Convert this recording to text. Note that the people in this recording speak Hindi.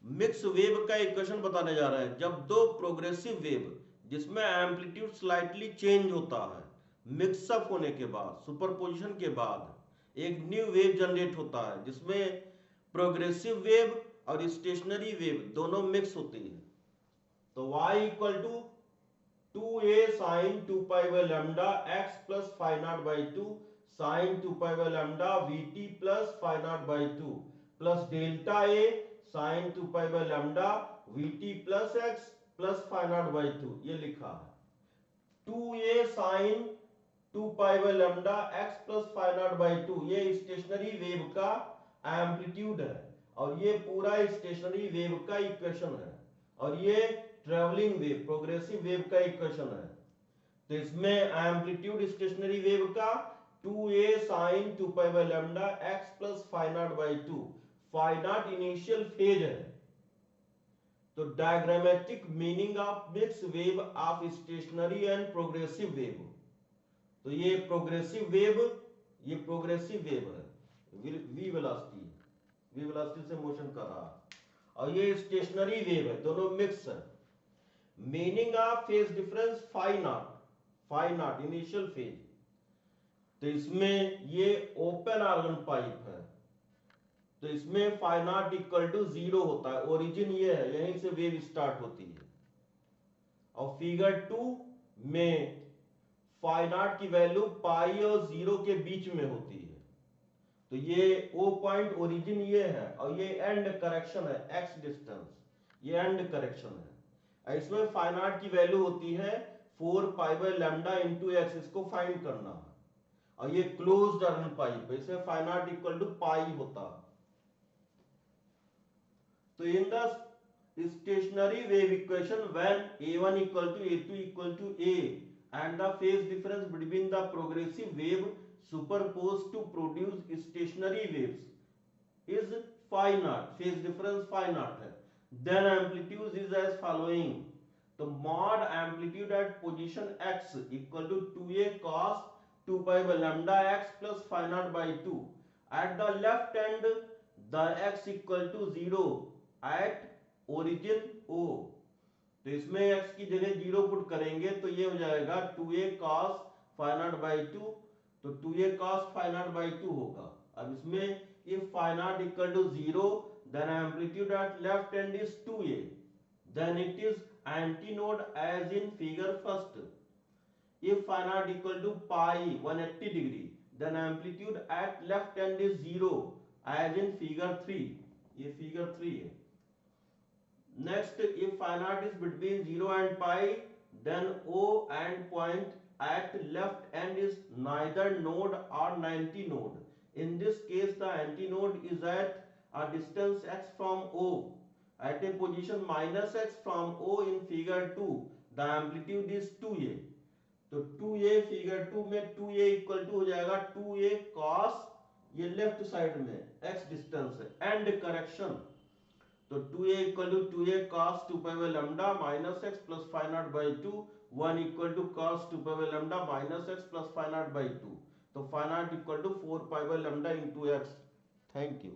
मिक्स वेव का इक्वेशन बताने जा रहा है। जब दो प्रोग्रेसिव वेव जिसमें एम्पलीट्यूड स्लाइटली चेंज होता है, मिक्सअप होने के बाद, सुपरपोजिशन के बाद एक न्यू वेव जनरेट होता है जिसमें प्रोग्रेसिव वेव और स्टेशनरी वेव दोनों मिक्स होती है। तो y equal to 2a sin 2 pi by lambda x plus phi naught by 2 sin 2 pi by lambda vt plus phi naught by 2 plus delta a sin 2 pi by lambda vt plus x plus phi naught by 2 ये लिखा है। 2a sin 2 pi by lambda x plus phi naught by 2 ये स्टेशनरी वेव का एम्पलीट्यूड है और ये पूरा स्टेशनरी वेव का इक्वेशन है और ये ट्रेवलिंग वेव प्रोग्रेसिव वेव का इक्वेशन है। तो इसमें एम्पलीट्यूड स्टेशनरी वेव का 2a sin 2 pi by lambda x plus phi naught by 2, phi naught initial phase है। तो diagrammatic meaning of mix wave of stationary and progressive wave. तो ये प्रोग्रेसिव वेव है, वी वेलोसिटी से मोशन कर रहा है और ये स्टेशनरी वेव है, दोनों मिक्स है। Meaning of phase difference phi naught initial phase. तो इसमें ये ओपन आर्गन पाइप है, तो इसमें फाई नॉट इक्वल टू 0 होता है। ओरिजिन ये है, यहीं से वेव स्टार्ट होती है। और फिगर 2 में फाई नॉट की वैल्यू पाई और 0 के बीच में होती है। तो ये ओ पॉइंट ओरिजिन ये है और ये एंड करेक्शन है, एक्स डिस्टेंस, ये एंड करेक्शन है। इसमें फाई नॉट की वैल्यू होती है 4 pi by lambda into x, इसको फाइंड करना है। और ये क्लोज्ड आर्गन पाइप है, इसमें फाई नॉट इक्वल टू पाई होता है। तो in the stationary wave equation when a1 equal to a2 equal to a and the phase difference between the progressive wave superposed to produce stationary waves is phi naught, phase difference phi naught है, then amplitude is as following। तो mod amplitude at position x equal to 2a cos 2 pi by lambda x plus phi naught by 2 at the left end the x equal to 0 at origin O। तो इसमें x की जगह 0 पुट करेंगे तो ये हो जाएगा 2a cos phi naught by 2, तो 2a cos phi naught by 2 होगा। अब इसमें if phi naught equal to 0 then amplitude at left end is 2a, then it is antinode as in figure first। if phi naught equal to pi 180 degree then amplitude at left end is 0 as in figure 3, ये figure 3 है। Next, if phi naught is between 0 and pi, then O and point at left end is neither node or antinode. In this case, the antinode is at a distance x from O. At a position minus x from O in figure 2, the amplitude is 2a. तो 2a figure 2 में 2a equal to हो जाएगा 2a cos, ये लेफ्ट साइड में x डिस्टेंस है, एंड करेक्शन। तो 2a equal to 2a cos 2 pi by lambda minus x plus phi naught by 2, 1 equal to cos 2 pi by lambda minus x plus phi naught by 2। तो phi naught equal to 4 pi by lambda into x। Thank you.